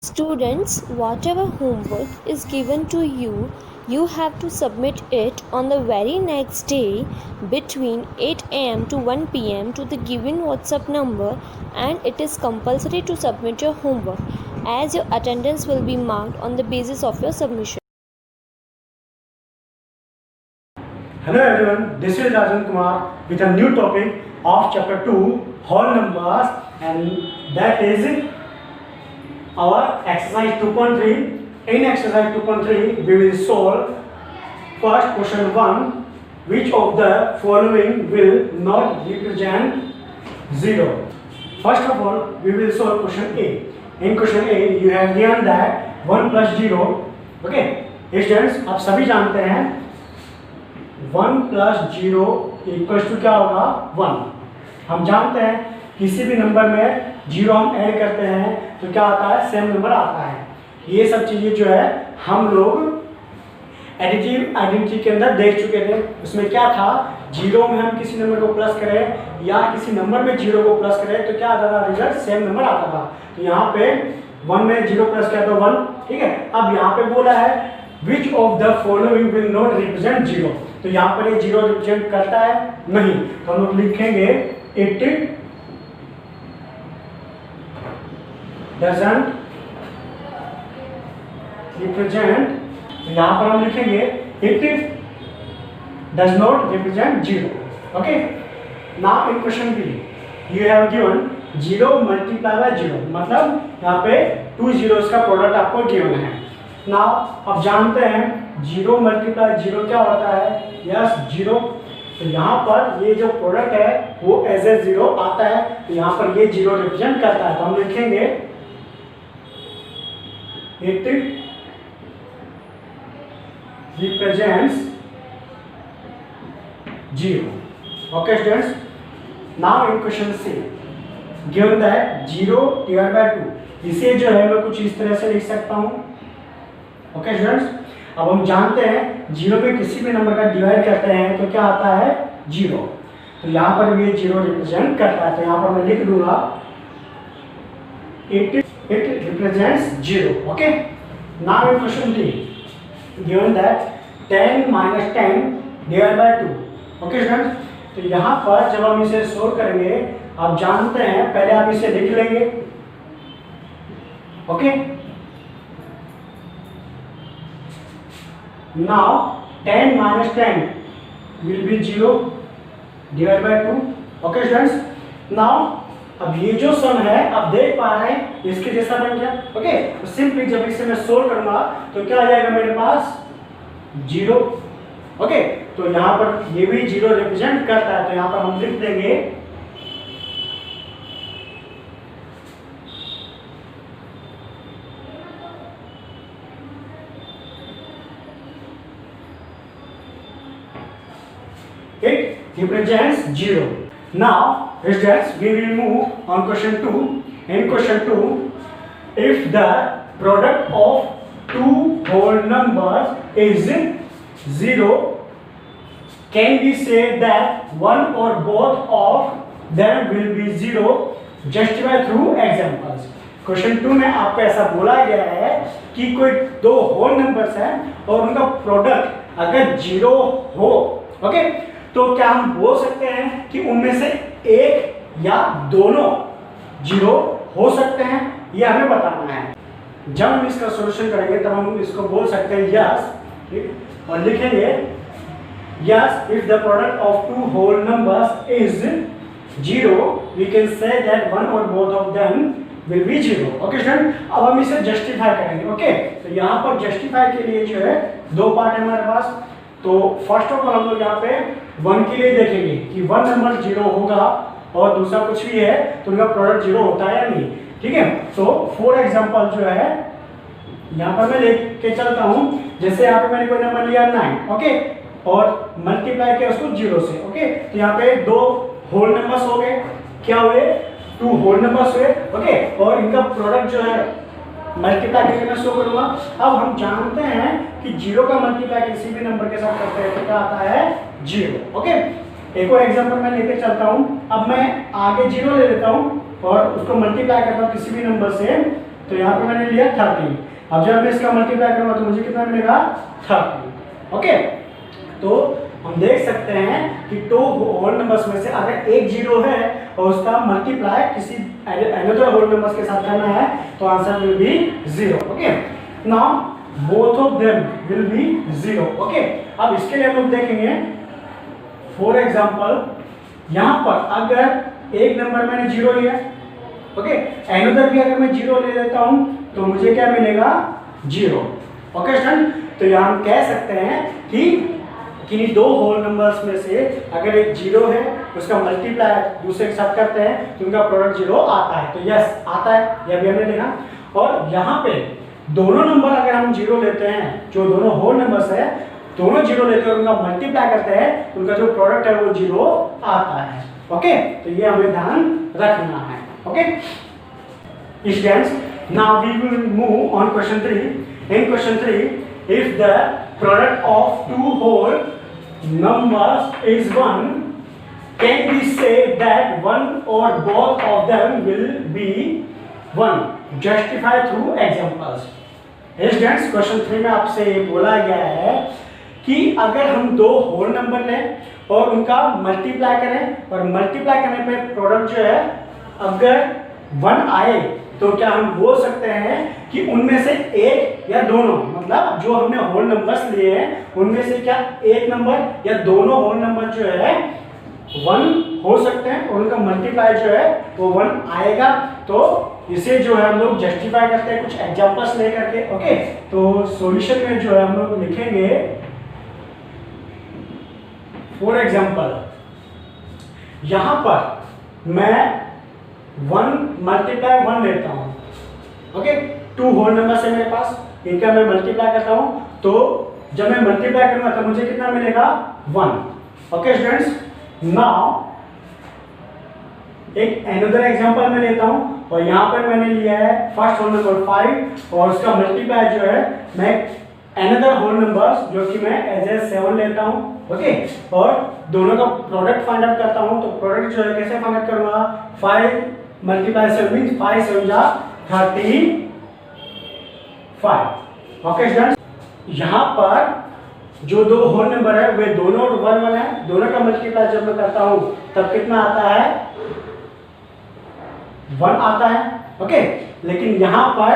Students, whatever homework is given to you, you have to submit it on the very next day between 8 am to 1 pm to the given WhatsApp number, and it is compulsory to submit your homework as your attendance will be marked on the basis of your submission. Hello everyone, this is Rajan Kumar with a new topic of chapter 2 whole numbers, and that is our exercise 2.3. In exercise 2.3 we will solve first question 1, which of the following will not represent 0. First of all we will solve question A. In question A you have given that 1 plus 0. Okay students, आप सभी जानते हैं 1 plus 0 equals to क्या होगा 1। हम जानते हैं किसी भी नंबर में 0 हम ऐड करते हैं तो क्या आता है, सेम नंबर आता है। ये सब चीज़ें जो है हम लोग एडिटिव आइडेंटिटी के अंदर देख चुके थे। उसमें क्या था, 0 में हम किसी नंबर को प्लस करें या किसी नंबर में 0 को प्लस करें तो क्या आता था, रिजल्ट सेम नंबर आता था। तो यहाँ पे 1 में 0 प्लस किया तो 1, ठीक है। अब यहाँ पे बोला है which of the following will not represent 0, तो यहाँ पर ये 0 रिप्रेजेंट करता है नहीं, तो हम लोग लिखेंगे इट डजंट रिप्रेजेंट। तो यहाँ पर हम लिखेंगे it does not represent 0। Okay, now in question B you have given 0 multiply by 0, मतलब यहाँ पे 2 zeros का प्रोडक्ट आपको गिवन है। नाउ अब जानते हैं 0 मल्टीप्लाई 0 क्या होता है, यस 0। तो यहाँ पर ये जो प्रोडक्ट है वो एज ए 0 आता है, तो यहाँ पर ये 0 रिप्रेजेंट करता है। तो हम लिखेंगे it represents 0। Okay students, now in question C given that 0 divide by 2, इसे जो है मैं कुछ इस तरह से लिख सकता हूँ। ओके स्टूडेंट्स, अब हम जानते हैं 0 में किसी भी नंबर का डिवाइड करते हैं तो क्या आता है 0, तो यहाँ पर भी 0 रिप्रेजेंट करता है। तो यहाँ पर मैं लिख दूंगा it represents 0। Okay, now in question D given that 10 minus 10 divide by 2। Okay students, तो यहाँ पर जब हम इसे सोल्व करेंगे, आप जानते हैं पहले आप इसे लिख लेंगे। Okay, now 10 minus 10 will be 0 divided by 2। Okay students, now अब ये जो सम है आप देख पा रहे हैं इसके जैसा बन गया। ओके, तो सिंपली जब इसे मैं सोल्व करूंगा तो क्या आ जाएगा मेरे पास 0। ओके, तो यहाँ पर ये भी 0 रिप्रेजेंट करता है, तो यहाँ पर हम लिख देंगे it represents 0। Now students, we will move on question 2। In question 2, if the product of two whole numbers is 0, can we say that one or both of them will be 0? Justify through examples। Question 2 में आपको ऐसा बोला गया है कि कोई दो whole numbers हैं और उनका प्रोडक्ट अगर 0 हो, ओके, तो क्या हम बोल सकते हैं कि उनमें से एक या दोनों 0 हो सकते हैं, ये हमें बताना है। जब हम इसका सॉल्यूशन करेंगे तब हम इसको बोल सकते हैं यस, ठीक, और लिखेंगे yes if the product of two whole numbers is 0 we can say that one और both of them will be 0। Okay student, अब हम इसे जस्टिफाई करेंगे। ओके, तो यहाँ पर जस्टिफाई के लिए जो है दो पार्ट है हमारे पास। तो फर्स्ट ऑफ ऑल हम लोग यहाँ पे 1 के लिए देखेंगे कि 1 नंबर 0 होगा और दूसरा कुछ भी है तो उनका प्रोडक्ट 0 होता है या नहीं, ठीक है। तो फॉर एग्जांपल जो है यहाँ पर मैं लेके चलता हूँ, जैसे यहाँ पे मैंने कोई नंबर लिया 9, ओके, और मल्टीप्लाई किया उसको 0 से। ओके, तो यहाँ पे दो होल नंबर्स हो गए, क्या हुए, 2 होल नंबर्स हुए। ओके, और इनका प्रोडक्ट जो है मल्टीप्लाई करके मैं शो करूंगा। अब हम जानते हैं कि 0 का मल्टीप्लाई किसी भी नंबर के साथ करते हैं तो क्या आता है 0। ओके, एक और एग्जांपल मैं लेके चलता हूं। अब मैं आगे 0 ले लेता हूं और उसको मल्टीप्लाई करता हूं किसी भी नंबर से तो यहाँ पे मैंने लिया 30। अब जब मैं इसका मल्टीप्लाई करूंगा तो मुझे कितना मिलेगा 30। ओके, तो हम देख सकते हैं कि टू होल नंबर्स में से अगर एक जीरो है और उसका मल्टीप्लाई किसी अनदर होल नंबर्स के साथ करना है तो answer will be 0। Okay, now both of them will be 0। Okay, अब इसके लिए हम लोग देखेंगे फॉर एग्जांपल यहाँ पर अगर एक नंबर मैंने 0 लिया, ओके, अनदर भी अगर मैं 0 ले लेता हूं तो मुझे क्या मिलेगा 0। ओके स्टूडेंट, तो यहाँ हम कह सकते हैं कि किन्हीं दो होल नंबर्स में से अगर एक 0 है उसका मल्टीप्लाई दूसरे के साथ करते हैं तो उनका प्रोडक्ट 0 आता है। तो यस आता है, यह भी हमने देखा। और यहाँ पे दोनों नंबर अगर हम 0 लेते हैं, जो दोनों होल नंबर्स है दोनों 0 लेते हैं और उनका मल्टीप्लाई करते हैं तो उनका जो प्रोडक्ट है वो 0 आता है। ओके, तो ये हमें ध्यान रखना है। Okay students, now we will move on question 3। In question 3, if the product of two whole numbers is 1, can we say that one or both of them will be 1? Justify through examples. Students, question 3 में आपसे बोला गया है कि अगर हम दो whole number लें और उनका मल्टीप्लाई करें और मल्टीप्लाई करने पे प्रोडक्ट जो है अगर 1 आए तो क्या हम बोल सकते हैं कि उनमें से एक या दोनों, मतलब जो हमने होल नंबर्स लिए हैं उनमें से क्या एक नंबर या दोनों होल नंबर जो है 1 हो सकते हैं और उनका मल्टीप्लाई जो है वो 1 आएगा। तो इसे जो है हम लोग जस्टिफाई करते हैं कुछ एग्जांपल्स लेकर के। ओके, तो सॉल्यूशन में जो है हम लोग लिखेंगे फॉर एग्जांपल यहां पर मैं 1 मल्टीप्लाई 1 लेता हूं। ओके, 2 होल नंबर है मेरे पास, इनका मैं मल्टीप्लाई करता हूं तो जब मैं मल्टीप्लाई करूंगा तो मुझे कितना मिलेगा 1। ओके स्टूडेंट्स, नाउ एक अनदर एग्जांपल मैं लेता हूं और यहां पर मैंने लिया है फर्स्ट होल नंबर 5 और उसका मल्टीप्लाई जो है मैं अनदर होल नंबर्स जो कि मैं एज ए 7 लेता हूं। ओके, और दोनों का प्रोडक्ट फाइंड आउट करता हूं तो प्रोडक्ट जो है कैसे फाइंड आउट करूंगा 5 मल्टीप्लाई 7 मींस 5 7 जा 35। ओके स्टूडेंट्स, यहां पर जो दो होल नंबर है वे दोनों 1 1 है, दोनों का मल्टीप्लाई जब मैं करता हूं तब कितना आता है 1 आता है। ओके, लेकिन यहां पर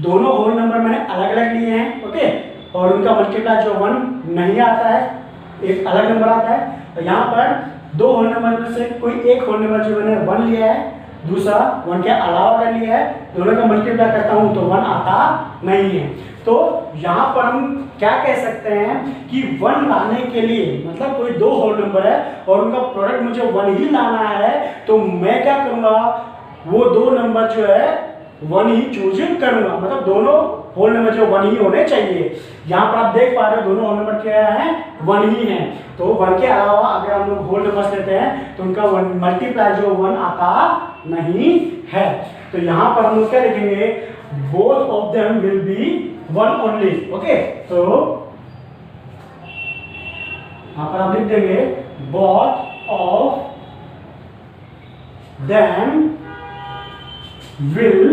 दोनों होल नंबर मैंने अलग अलग लिए हैं। ओके, और उनका मल्टीप्लाई जो 1 नहीं आता है, एक अलग नंबर आता है। तो यहाँ पर दो होल नंबर में से कोई एक होल नंबर जो मैंने 1 लिया है, दूसरा 1 के अलावा कर लिया है, दोनों का मल्टीप्लाई करता हूँ तो 1 आता नहीं है। तो यहाँ पर हम क्या कह सकते हैं कि 1 लाने के लिए, मतलब कोई दो होल नंबर है और उनका प्रोडक्ट मुझे 1 ही लाना है तो मैं क्या करूँगा, वो दो नंबर जो है 1 ही चूज करूँगा, मतलब दोनों होल नंबर जो 1 ही होने चाहिए। यहाँ पर आप देख पा रहे हो दोनों होल नंबर क्या है 1 ही है। तो 1 के अलावा अगर हम लोग होल नंबर्स लेते हैं तो उनका मल्टीप्लाई जो 1 आता नहीं है। तो यहाँ पर हम लोग क्या लिखेंगे, both of them will B 1 only. Okay, तो यहाँ पर आप लिख देंगे both of them will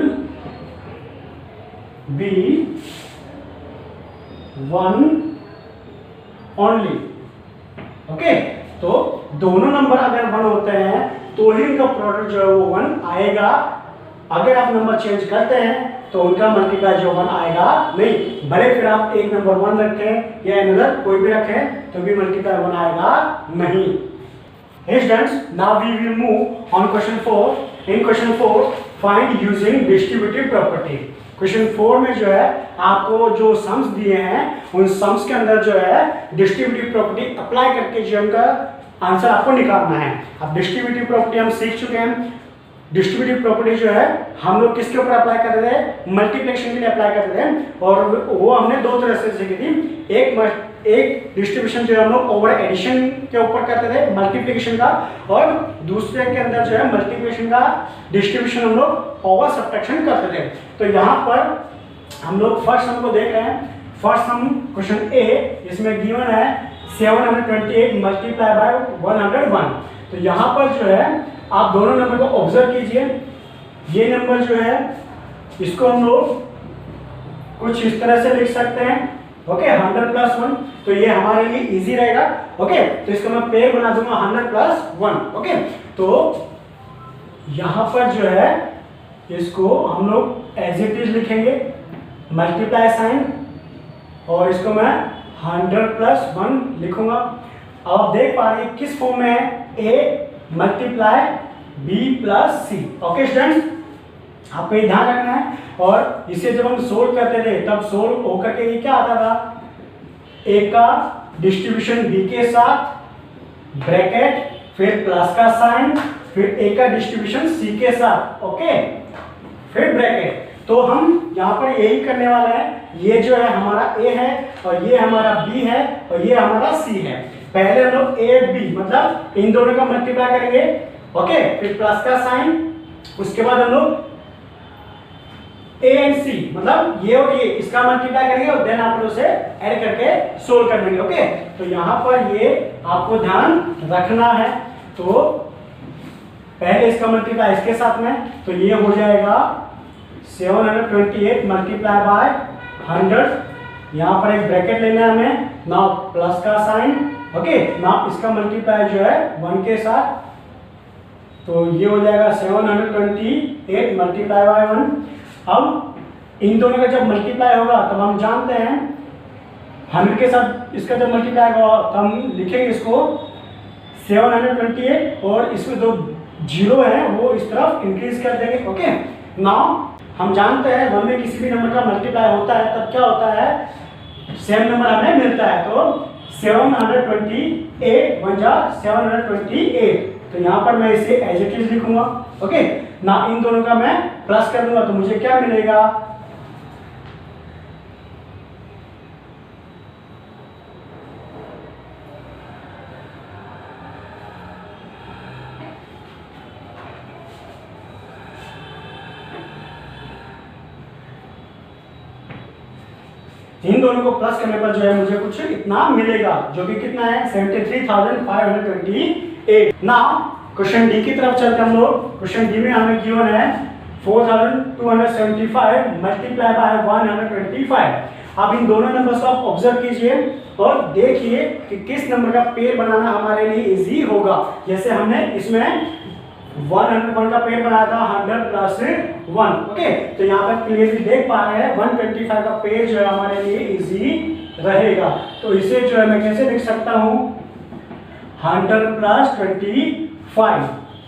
B 1 only. Okay, तो दोनों नंबर अगर 1 होते हैं तो ही उनका प्रोडक्ट जो है वो 1 आएगा। अगर आप नंबर चेंज करते हैं तो उनका मल्टीप्लाई जो 1 आएगा नहीं, भले फिर आप एक नंबर 1 रखें या अनदर कोई भी रखें तो भी मल्टीप्लाई 1 आएगा नहीं। Hey students, now we will move on question 4. In question 4, find using distributive property. Question 4 में जो है आपको जो सम्स दिए हैं उन सम्स के अंदर जो है डिस्ट्रीब्यूटिव प्रॉपर्टी अप्लाई करके जो उनका आंसर आपको निकालना है। अब डिस्ट्रीब्यूटिव प्रॉपर्टी हम सीख चुके हैं। डिस्ट्रीब्यूटिव प्रॉपर्टी जो है हम लोग किसके ऊपर अप्लाई करते थे, मल्टीप्लिकेशन के लिए अप्लाई करते थे और वो हमने दो तरह से सीखी थी। एक डिस्ट्रीब्यूशन जो है हम लोग ओवर एडिशन के ऊपर करते थे मल्टीप्लिकेशन का, और दूसरे के अंदर जो है मल्टीप्लिकेशन का डिस्ट्रीब्यूशन हम लोग ओवर सब्ट्रैक्शन करते थे। तो यहाँ पर हम लोग फर्स्ट सम को देख रहे हैं। फर्स्ट सम क्वेश्चन ए, इसमें गिवन है 728 मल्टीप्लाई बाय 101। तो यहाँ पर जो है आप दोनों नंबर को ऑब्जर्व कीजिए। ये नंबर जो है इसको हम लोग कुछ इस तरह से लिख सकते हैं। ओके 100 प्लस 1, तो ये हमारे लिए इजी रहेगा। ओके तो इसको मैं पेयर बना दूंगा 100 प्लस 1। ओके तो यहां पर जो है इसको हम लोग एज इट इज लिखेंगे, मल्टीप्लाई साइन, और इसको मैं 100 प्लस 1 लिखूंगा। अब आप देख पा रहे हैं किस फॉर्म में है, A multiply B plus C. Okay students, आपको ये ध्यान रखना है। और इसे जब हम सोल्व करते थे तब सोल्व होकर के ये क्या आता था, ए का डिस्ट्रीब्यूशन बी के साथ ब्रैकेट, फिर प्लस का साइन, फिर ए का डिस्ट्रीब्यूशन सी के साथ, ओके फिर ब्रैकेट। तो हम यहाँ पर यही करने वाला है। ये जो है हमारा ए है और ये हमारा बी है और ये हमारा सी है। पहले हम लोग ए बी मतलब इन दोनों का मल्टीप्लाई करेंगे, ओके फिर प्लस का साइन, उसके बाद हम लोग ए एंड सी मतलब ये और ये इसका मल्टीप्लाई करेंगे और देन आप लोग उसे ऐड करके सोल्व कर लेंगे। ओके तो यहाँ पर ये आपको ध्यान रखना है। तो पहले इसका मल्टीप्लाई इसके साथ में, तो ये हो जाएगा 728 मल्टीप्लाई बाय 100। यहाँ पर एक ब्रैकेट लेना है हमें, ना प्लस का साइन, ओके ना इसका मल्टीप्लाई जो है 1 के साथ, तो ये हो जाएगा 728 मल्टीप्लाई बाय 1। अब इन दोनों का जब मल्टीप्लाई होगा तब हम जानते हैं 100 के साथ इसका जब मल्टीप्लाई होगा तो हम लिखेंगे इसको 728 और इसमें दो जीरो है वो इस तरफ इंक्रीज कर देंगे। ओके नाउ हम जानते हैं 1 में किसी भी नंबर का मल्टीप्लाई होता है तब क्या होता है, सेम नंबर हमें मिलता है। तो 728 1 जा 728, तो यहाँ पर मैं इसे एज इट इज लिखूंगा। ओके ना इन दोनों का मैं प्लस कर दूंगा तो मुझे क्या मिलेगा, इन दोनों को प्लस करने पर जो है मुझे कुछ इतना मिलेगा जो कि कितना है 73,528। नाउ क्वेश्चन डी की तरफ चलते हम लोग। क्वेश्चन डी में हमें गिवन है 4275 मल्टीप्लाई बाय 125। अब इन दोनों नंबर्स को आप ऑब्जर्व कीजिए और देखिए कि किस नंबर का पेयर बनाना हमारे लिए इजी होगा। जैसे हमने इसमें 101 का पेयर बनाया था 100 प्लस 1। ओके तो यहाँ पर क्लियरली देख पा रहे हैं 125 का पेयर जो है हमारे लिए इजी रहेगा। तो इसे जो है मैं कैसे लिख सकता हूँ, 100 प्लस 25।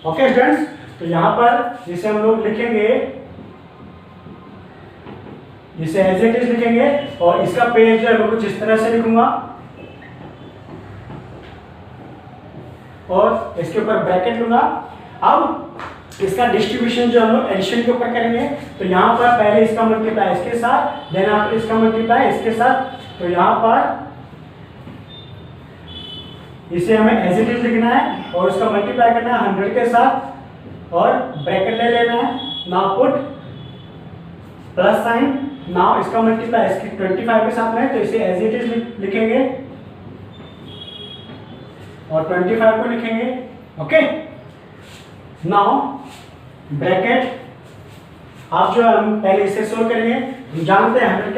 ओके स्टूडेंट्स, तो यहाँ पर जिसे हम लोग लिखेंगे, इसे एज इट इज लिखेंगे और इसका पेज जो है मैं कुछ इस तरह से लिखूंगा और इसके ऊपर ब्रैकेट लूंगा। अब इसका डिस्ट्रीब्यूशन जो हम लोग एडिशन के ऊपर करेंगे, तो यहाँ पर पहले इसका मल्टीप्लाई इसके साथ, देन आफ्टर इसका मल्टीप्लाई इसके साथ। तो यहाँ पर इसे हमें एज इट इज लिखना है और उसका मल्टीप्लाई करना है 100 के साथ और ब्रैकेट ले लेना है। Now put plus sign, now इसका मल्टीप्लाई इसके 25 के साथ में, तो इसे एज इट इज लिखेंगे और 25 को लिखेंगे। ओके नाउ ब्रैकेट, आप जो हम पहले इसे सोल्व करेंगे, हम जानते हैं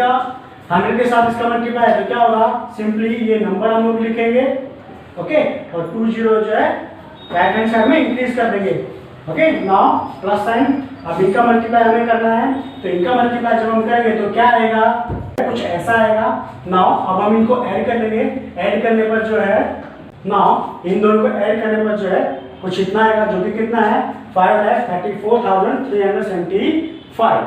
100 के साथ इसका मल्टीप्लाई है तो क्या होगा, सिंपली ये नंबर हम लोग लिखेंगे। ओके और 20 जो है राइट हैंड साइड में इंक्रीज कर देंगे। ओके नाउ प्लस साइन, अब इनका मल्टीप्लाई हमें करना है, तो इनका मल्टीप्लाई जब हम करेंगे तो क्या आएगा, कुछ ऐसा आएगा। नाउ अब हम इनको ऐड कर लेंगे, ऐड करने पर जो है, नाउ इन दोनों को ऐड करने पर जो है कुछ इतना आएगा जो कि कितना है 5,34,375।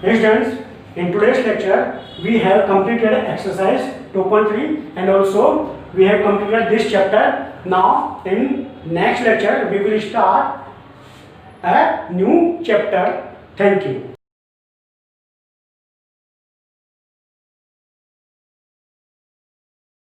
Students, in today's lecture we have completed exercise 2.3 and also we have completed this chapter. Now in next lecture we will start a new chapter. Thank you.